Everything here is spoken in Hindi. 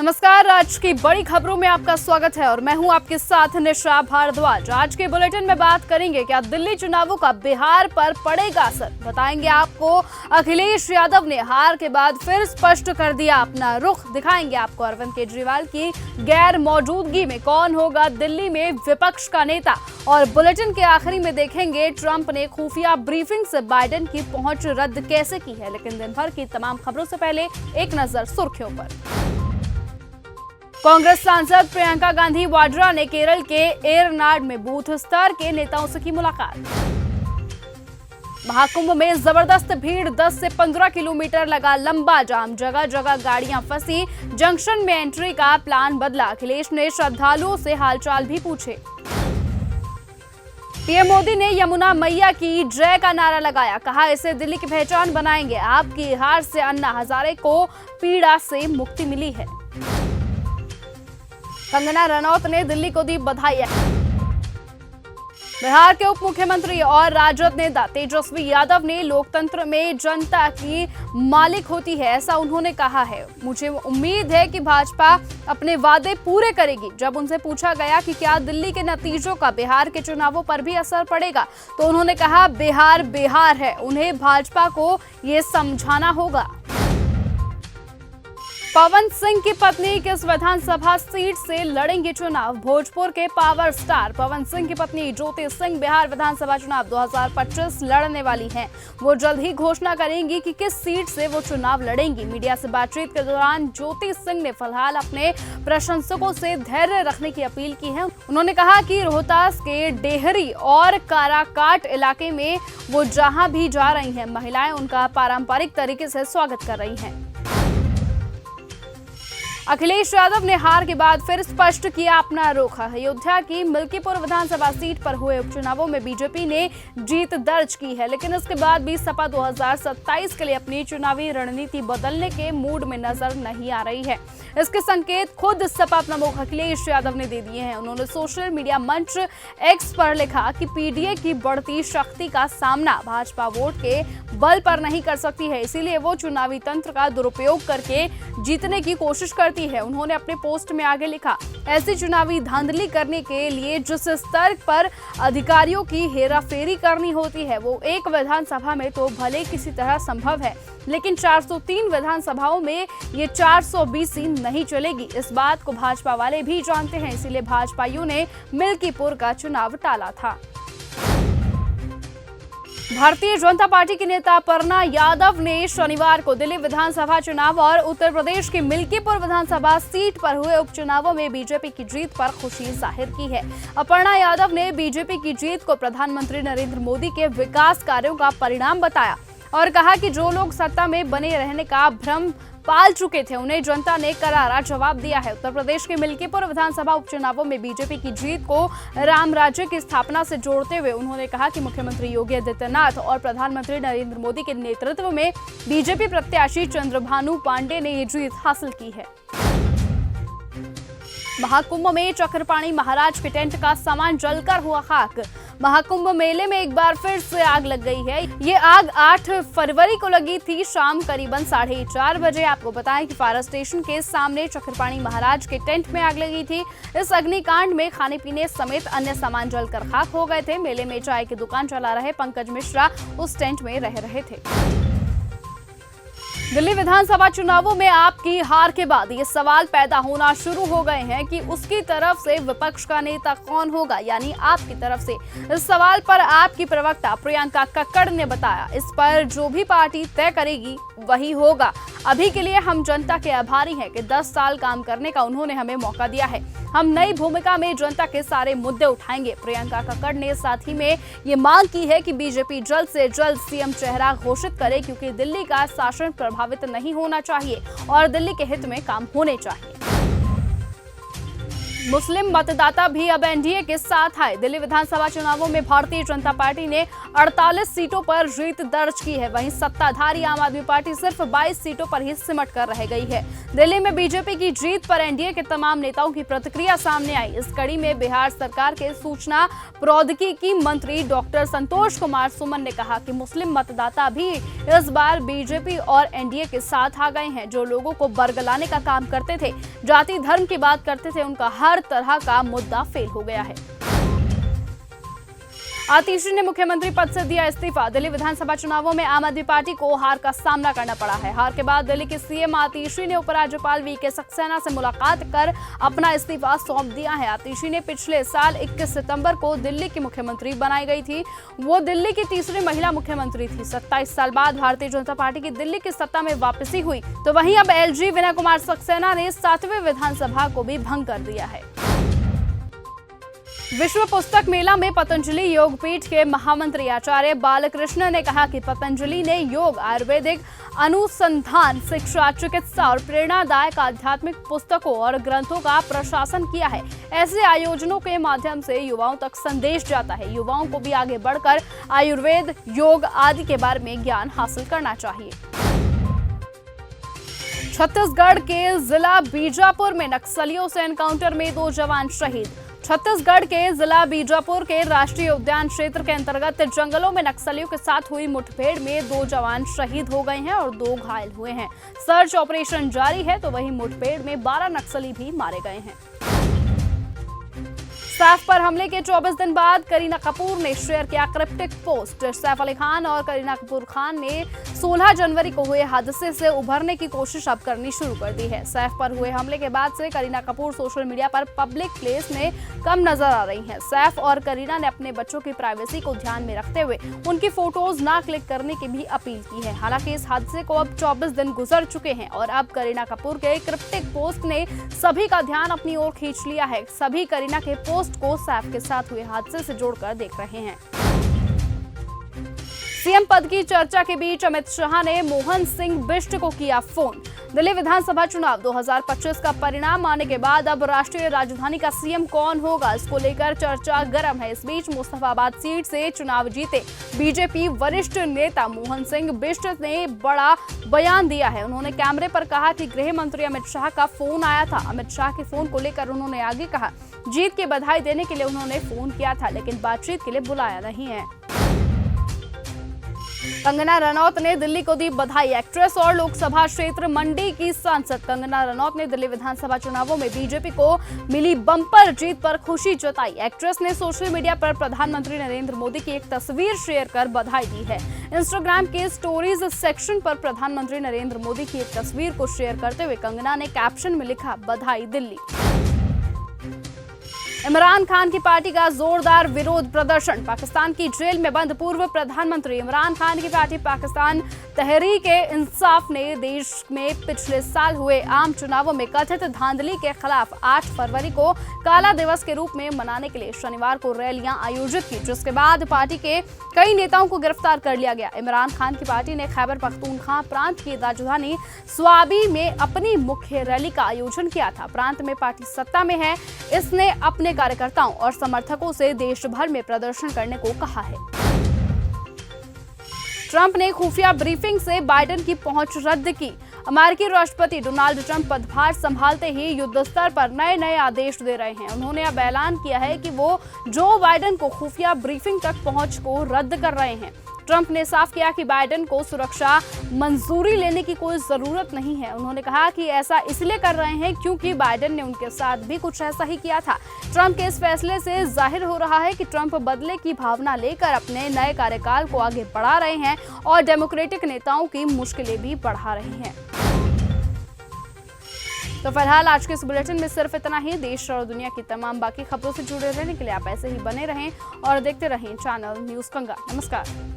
नमस्कार। आज की बड़ी खबरों में आपका स्वागत है और मैं हूं आपके साथ निशा भारद्वाज। आज के बुलेटिन में बात करेंगे क्या दिल्ली चुनावों का बिहार पर पड़ेगा असर। बताएंगे आपको अखिलेश यादव ने हार के बाद फिर स्पष्ट कर दिया अपना रुख। दिखाएंगे आपको अरविंद केजरीवाल की गैर मौजूदगी में कौन होगा दिल्ली में विपक्ष का नेता। और बुलेटिन के आखिरी में देखेंगे ट्रंप ने खुफिया ब्रीफिंग से बाइडेन की पहुंच रद्द कैसे की है। लेकिन दिन भर की तमाम खबरों से पहले एक नजर सुर्खियों पर। कांग्रेस सांसद प्रियंका गांधी वाड्रा ने केरल के एरनाड में बूथ स्तर के नेताओं से की मुलाकात। महाकुंभ में जबरदस्त भीड़, 10 से 15 किलोमीटर लगा लंबा जाम, जगह जगह गाड़ियां फंसी, जंक्शन में एंट्री का प्लान बदला। अखिलेश ने श्रद्धालुओं से हालचाल भी पूछे। पीएम मोदी ने यमुना मैया की जय का नारा लगाया, कहा इसे दिल्ली की पहचान बनाएंगे। आपकी हार से अन्ना हजारे को पीड़ा से मुक्ति मिली है। कंगना रनौत ने दिल्ली को दी बधाई। बिहार के उप मुख्यमंत्री और राजद नेता तेजस्वी यादव ने लोकतंत्र में जनता की मालिक होती है, ऐसा उन्होंने कहा है। मुझे उम्मीद है कि भाजपा अपने वादे पूरे करेगी। जब उनसे पूछा गया कि क्या दिल्ली के नतीजों का बिहार के चुनावों पर भी असर पड़ेगा, तो उन्होंने कहा बिहार बिहार है, उन्हें भाजपा को ये समझाना होगा। पवन सिंह की पत्नी किस विधानसभा सीट से लड़ेंगी चुनाव। भोजपुर के पावर स्टार पवन सिंह की पत्नी ज्योति सिंह बिहार विधानसभा चुनाव 2025 लड़ने वाली हैं। वो जल्द ही घोषणा करेंगी कि किस सीट से वो चुनाव लड़ेंगी। मीडिया से बातचीत के दौरान ज्योति सिंह ने फिलहाल अपने प्रशंसकों से धैर्य रखने की अपील की है। उन्होंने कहा कि रोहतास के डेहरी और काराकाट इलाके में वो जहां भी जा रही हैं, महिलाएं उनका पारंपरिक तरीके से स्वागत कर रही हैं। अखिलेश यादव ने हार के बाद फिर स्पष्ट किया अपना रुख। अयोध्या की मिल्कीपुर विधानसभा सीट पर हुए उपचुनावों में बीजेपी ने जीत दर्ज की है, लेकिन इसके बाद भी सपा 2027 के लिए अपनी चुनावी रणनीति बदलने के मूड में नजर नहीं आ रही है। इसके संकेत खुद सपा प्रमुख अखिलेश यादव ने दे दिए हैं। उन्होंने सोशल मीडिया मंच एक्स पर लिखा कि पीडीए की बढ़ती शक्ति का सामना भाजपा वोट के बल पर नहीं कर सकती है, इसीलिए वो चुनावी तंत्र का दुरुपयोग करके जीतने की कोशिश करती है। उन्होंने अपने पोस्ट में आगे लिखा, ऐसी चुनावी धांधली करने के लिए जिस स्तर पर अधिकारियों की हेराफेरी करनी होती है, वो एक विधानसभा में तो भले किसी तरह संभव है, लेकिन 403 विधानसभाओं में ये 420 सीट नहीं चलेगी। इस बात को भाजपा वाले भी जानते हैं, इसीलिए भाजपाइयों ने मिल्कीपुर का चुनाव टाला था। भारतीय जनता पार्टी की नेता अपर्णा यादव ने शनिवार को दिल्ली विधानसभा चुनाव और उत्तर प्रदेश की मिल्कीपुर विधानसभा सीट पर हुए उपचुनावों में बीजेपी की जीत पर खुशी जाहिर की है। अपर्णा यादव ने बीजेपी की जीत को प्रधानमंत्री नरेंद्र मोदी के विकास कार्यों का परिणाम बताया और कहा कि जो लोग सत्ता में बने रहने का भ्रम पाल चुके थे, उन्हें जनता ने करारा जवाब दिया है। उत्तर प्रदेश के मिल्कीपुर विधानसभा उपचुनावों में बीजेपी की जीत को राम राज्य की स्थापना से जोड़ते हुए उन्होंने कहा कि मुख्यमंत्री योगी आदित्यनाथ और प्रधानमंत्री नरेंद्र मोदी के नेतृत्व में बीजेपी प्रत्याशी चंद्रभानु पांडे ने ये जीत हासिल की है। महाकुंभ में चक्रपाणी महाराज के टेंट का सामान जलकर हुआ खाक। महाकुंभ मेले में एक बार फिर से आग लग गई है। ये आग 8 फरवरी को लगी थी शाम करीबन 4:30 बजे। आपको बताएं कि फायर स्टेशन के सामने चक्रपाणी महाराज के टेंट में आग लगी थी। इस अग्निकांड में खाने पीने समेत अन्य सामान जलकर खाक हो गए थे। मेले में चाय की दुकान चला रहे पंकज मिश्रा उस टेंट में रह रहे थे। दिल्ली विधानसभा चुनावों में आपकी हार के बाद ये सवाल पैदा होना शुरू हो गए हैं कि उसकी तरफ से विपक्ष का नेता कौन होगा, यानी आपकी तरफ से। इस सवाल पर आपकी प्रवक्ता प्रियंका कक्कड़ ने बताया, इस पर जो भी पार्टी तय करेगी वही होगा। अभी के लिए हम जनता के आभारी हैं कि 10 साल काम करने का उन्होंने हमें मौका दिया है। हम नई भूमिका में जनता के सारे मुद्दे उठाएंगे। प्रियंका कक्कड़ ने साथ ही में ये मांग की है कि बीजेपी जल्द से जल्द सीएम चेहरा घोषित करे, क्योंकि दिल्ली का शासन प्रभावित नहीं होना चाहिए और दिल्ली के हित में काम होने चाहिए। मुस्लिम मतदाता भी अब एनडीए के साथ आए। दिल्ली विधानसभा चुनावों में भारतीय जनता पार्टी ने 48 सीटों पर जीत दर्ज की है। वहीं सत्ताधारी आम आदमी पार्टी सिर्फ 22 सीटों पर ही सिमट कर रह गई है। दिल्ली में बीजेपी की जीत पर एनडीए के तमाम नेताओं की प्रतिक्रिया सामने आई। इस कड़ी में बिहार सरकार के सूचना प्रौद्योगिकी मंत्री डॉक्टर संतोष कुमार सुमन ने कहा कि मुस्लिम मतदाता भी इस बार बीजेपी और एनडीए के साथ आ गए हैं। जो लोगों को बरगलाने का काम करते थे, जाति धर्म की बात करते थे, उनका हर तरह का मुद्दा फेल हो गया है। आतिशी ने मुख्यमंत्री पद से दिया इस्तीफा। दिल्ली विधानसभा चुनावों में आम आदमी पार्टी को हार का सामना करना पड़ा है। हार के बाद दिल्ली के सीएम आतिशी ने उपराज्यपाल वीके सक्सेना से मुलाकात कर अपना इस्तीफा सौंप दिया है। आतिशी ने पिछले साल 21 सितंबर को दिल्ली की मुख्यमंत्री बनाई गई थी। वो दिल्ली की तीसरी महिला मुख्यमंत्री थी। 27 साल बाद भारतीय जनता पार्टी की दिल्ली की सत्ता में वापसी हुई, तो वहीं अब एलजी विनय कुमार सक्सेना ने 7वें विधानसभा को भी भंग कर दिया है। विश्व पुस्तक मेला में पतंजलि योगपीठ के महामंत्री आचार्य बालकृष्ण ने कहा कि पतंजलि ने योग, आयुर्वेदिक अनुसंधान, शिक्षा, चिकित्सा और प्रेरणादायक आध्यात्मिक पुस्तकों और ग्रंथों का प्रशासन किया है। ऐसे आयोजनों के माध्यम से युवाओं तक संदेश जाता है। युवाओं को भी आगे बढ़कर आयुर्वेद, योग आदि के बारे में ज्ञान हासिल करना चाहिए। छत्तीसगढ़ के जिला बीजापुर में नक्सलियों से एनकाउंटर में 2 जवान शहीद। छत्तीसगढ़ के जिला बीजापुर के राष्ट्रीय उद्यान क्षेत्र के अंतर्गत जंगलों में नक्सलियों के साथ हुई मुठभेड़ में 2 जवान शहीद हो गए हैं और 2 घायल हुए हैं। सर्च ऑपरेशन जारी है, तो वहीं मुठभेड़ में 12 नक्सली भी मारे गए हैं। सैफ पर हमले के 24 दिन बाद करीना कपूर ने शेयर किया क्रिप्टिक पोस्ट। सैफ अली खान और करीना कपूर खान ने 16 जनवरी को हुए हादसे से उभरने की कोशिश अब करनी शुरू कर दी है। सैफ पर हुए हमले के बाद से करीना कपूर सोशल मीडिया पर पब्लिक प्लेस में कम नजर आ रही हैं। सैफ और करीना ने अपने बच्चों की प्राइवेसी को ध्यान में रखते हुए उनकी फोटोज ना क्लिक करने की भी अपील की है। हालांकि इस हादसे को अब 24 दिन गुजर चुके हैं और अब करीना कपूर के क्रिप्टिक पोस्ट ने सभी का ध्यान अपनी ओर खींच लिया है। सभी करीना के पोस्ट को सैफ के साथ हुए हादसे से जोड़कर देख रहे हैं। सीएम पद की चर्चा के बीच अमित शाह ने मोहन सिंह बिष्ट को किया फोन। दिल्ली विधानसभा चुनाव 2025 का परिणाम आने के बाद अब राष्ट्रीय राजधानी का सीएम कौन होगा, इसको लेकर चर्चा गर्म है। इस बीच मुस्तफाबाद सीट से चुनाव जीते बीजेपी वरिष्ठ नेता मोहन सिंह बिष्ट ने बड़ा बयान दिया है। उन्होंने कैमरे पर कहा कि गृह मंत्री अमित शाह का फोन आया था। अमित शाह के फोन को लेकर उन्होंने आगे कहा, जीत की बधाई देने के लिए उन्होंने फोन किया था, लेकिन बातचीत के लिए बुलाया नहीं है। कंगना रनौत ने दिल्ली को दी बधाई। एक्ट्रेस और लोकसभा क्षेत्र मंडी की सांसद कंगना रनौत ने दिल्ली विधानसभा चुनावों में बीजेपी को मिली बम्पर जीत पर खुशी जताई। एक्ट्रेस ने सोशल मीडिया पर प्रधानमंत्री नरेंद्र मोदी की एक तस्वीर शेयर कर बधाई दी है। इंस्टाग्राम के स्टोरीज सेक्शन पर प्रधानमंत्री नरेंद्र मोदी की एक तस्वीर को शेयर करते हुए कंगना ने कैप्शन में लिखा, बधाई दिल्ली। इमरान खान की पार्टी का जोरदार विरोध प्रदर्शन। पाकिस्तान की जेल में बंद पूर्व प्रधानमंत्री इमरान खान की पार्टी पाकिस्तान तहरीक-ए-इंसाफ ने देश में पिछले साल हुए आम चुनावों में कथित धांधली के खिलाफ 8 फरवरी को काला दिवस के रूप में मनाने के लिए शनिवार को रैलियां आयोजित की, जिसके बाद पार्टी के कई नेताओं को गिरफ्तार कर लिया गया। इमरान खान की पार्टी ने खैबर पख्तूनख्वा प्रांत की राजधानी स्वाबी में अपनी मुख्य रैली का आयोजन किया था। प्रांत में पार्टी सत्ता में है। इसने अपने कार्यकर्ताओं और समर्थकों से देश भर में प्रदर्शन करने को कहा है। ट्रंप ने खुफिया ब्रीफिंग से बाइडेन की पहुंच रद्द की। अमेरिकी राष्ट्रपति डोनाल्ड ट्रंप पदभार संभालते ही युद्ध स्तर पर नए आदेश दे रहे हैं। उन्होंने अब ऐलान किया है कि वो जो बाइडेन को खुफिया ब्रीफिंग तक पहुंच को रद्द कर रहे हैं। ट्रंप ने साफ किया कि बाइडेन को सुरक्षा मंजूरी लेने की कोई जरूरत नहीं है। उन्होंने कहा कि ऐसा इसलिए कर रहे हैं क्योंकि बाइडेन ने उनके साथ भी कुछ ऐसा ही किया था। ट्रंप के इस फैसले से जाहिर हो रहा है कि ट्रंप बदले की भावना लेकर अपने नए कार्यकाल को आगे बढ़ा रहे हैं और डेमोक्रेटिक नेताओं की मुश्किलें भी बढ़ा रहे हैं। तो फिलहाल आज के इस बुलेटिन में सिर्फ इतना ही। देश और दुनिया की तमाम बाकी खबरों से जुड़े रहने के लिए आप ऐसे ही बने रहें और देखते रहें चैनल न्यूज़ कंगा। नमस्कार।